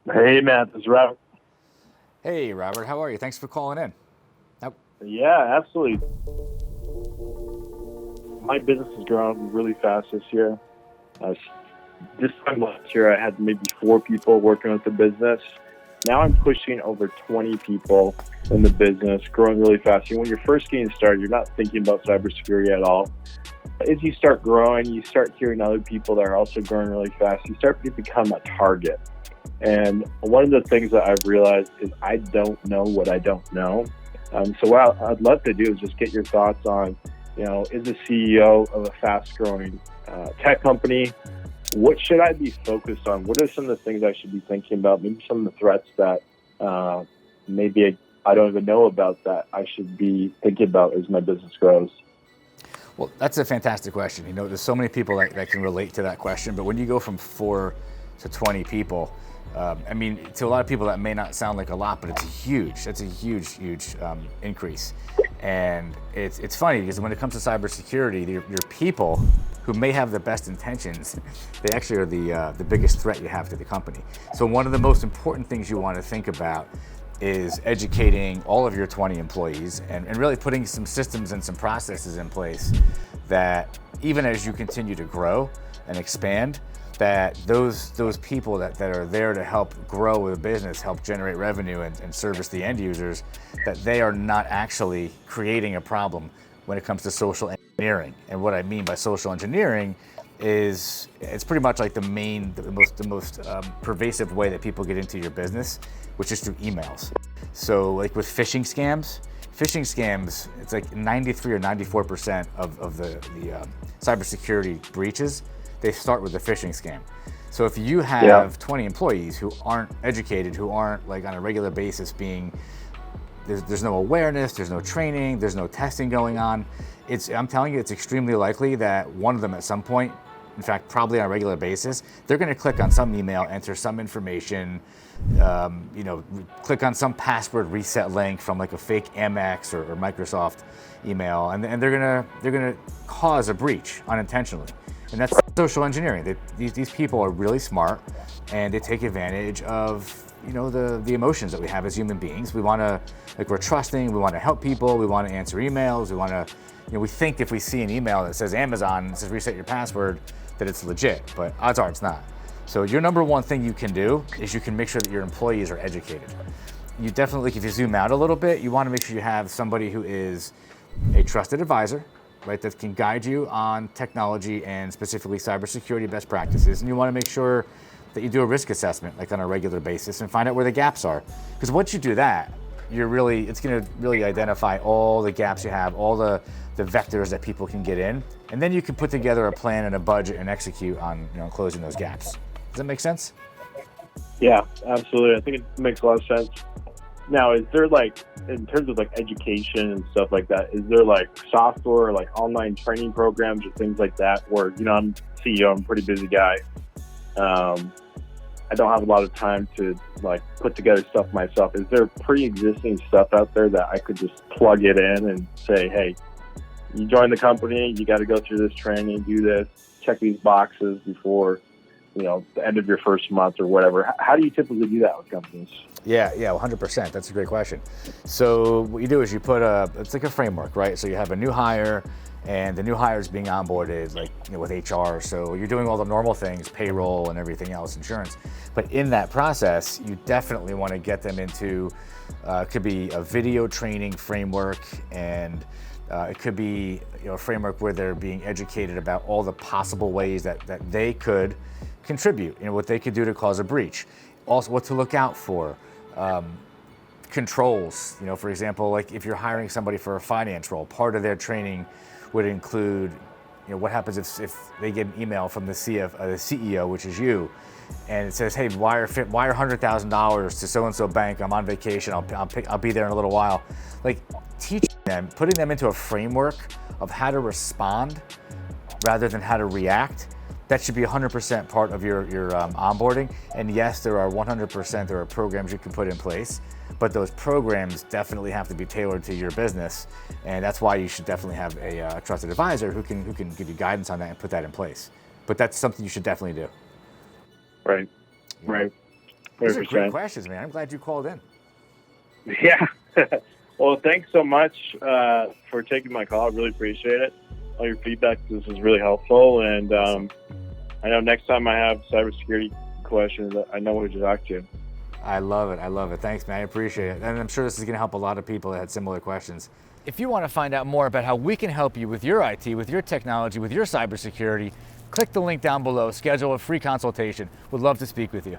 Hey, Matt, this is Robert. Hey, Robert, how are you? Thanks for calling in. Now, Yeah, absolutely. My business has grown really fast this year. Uh, this time last year, I had maybe 4 people working with the business. Now I'm pushing over 20 people in the business, growing really fast. When you're first getting started, you're not thinking about cybersecurity at all. As you start growing, you start hearing other people that are also growing really fast. You start to become a target. And one of the things that I've realized is I don't know what I don't know. So what I'd love to do is just get your thoughts on, is a CEO of a fast-growing tech company, what should I be focused on? What are some of the things I should be thinking about? Maybe some of the threats that maybe I don't even know about that I should be thinking about as my business grows. well, that's a fantastic question. There's so many people that can relate to that question, but when you go from 4 to 20 people, to a lot of people that may not sound like a lot, but that's a huge increase. And it's funny because when it comes to cybersecurity, your people who may have the best intentions, they actually are the biggest threat you have to the company. So one of the most important things you want to think about is educating all of your 20 employees and really putting some systems and some processes in place that even as you continue to grow and expand, that those people that are there to help grow the business, help generate revenue and service the end users, that they are not actually creating a problem when it comes to social engineering. And what I mean by social engineering is it's pretty much like the most pervasive way that people get into your business, which is through emails. So like with phishing scams, it's like 93 or 94% of the cybersecurity breaches, they start with a phishing scam. So if you have 20 employees who aren't educated, who aren't like on a regular basis there's no awareness, there's no training, there's no testing going on, I'm telling you, it's extremely likely that one of them at some point, in fact, probably on a regular basis, they're going to click on some email, enter some information, click on some password reset link from like a fake Amex or Microsoft email, and they're gonna cause a breach unintentionally. And that's social engineering. These people are really smart, and they take advantage of the emotions that we have as human beings. We want to, we're trusting. We want to help people. We want to answer emails. We want to, we think if we see an email that says Amazon and says reset your password, that it's legit. But odds are it's not. So your number one thing you can do is you can make sure that your employees are educated. You definitely, if you zoom out a little bit, you want to make sure you have somebody who is a trusted advisor, right, that can guide you on technology and specifically cybersecurity best practices. And you want to make sure that you do a risk assessment like on a regular basis and find out where the gaps are. Because once you do that, it's going to really identify all the gaps you have, all the vectors that people can get in. And then you can put together a plan and a budget and execute on closing those gaps. Does that make sense? Yeah, absolutely. I think it makes a lot of sense. Now, is there in terms of education and stuff like that, is there software, online training programs or things like that where, I'm CEO, I'm a pretty busy guy. I don't have a lot of time to put together stuff myself. Is there pre-existing stuff out there that I could just plug it in and say, hey, you join the company, you got to go through this training, do this, check these boxes before, the end of your first month or whatever. How do you typically do that with companies? Yeah, 100%. That's a great question. So what you do is you put it's like a framework, right? So you have a new hire, and the new hire is being onboarded with HR. So you're doing all the normal things, payroll and everything else, insurance. But in that process, you definitely want to get them into, it could be a video training framework, and it could be a framework where they're being educated about all the possible ways that they could contribute, what they could do to cause a breach. Also, what to look out for. Controls, for example, if you're hiring somebody for a finance role, part of their training would include, what happens if they get an email from the CEO, which is you, and it says, hey, wire $100,000 to so-and-so bank, I'm on vacation, I'll be there in a little while. Teaching them, putting them into a framework of how to respond rather than how to react, that should be 100% part of your onboarding. And yes, there are programs you can put in place, but those programs definitely have to be tailored to your business. And that's why you should definitely have a trusted advisor who can give you guidance on that and put that in place. But that's something you should definitely do. Right. These are great 100%. questions, man. I'm glad you called in. Yeah. Well, thanks so much for taking my call. I really appreciate it. All your feedback, this is really helpful. And I know next time I have cybersecurity questions, I know who to talk to. I love it. I love it. Thanks, man. I appreciate it. And I'm sure this is going to help a lot of people that had similar questions. If you want to find out more about how we can help you with your IT, with your technology, with your cybersecurity, click the link down below, schedule a free consultation. We'd love to speak with you.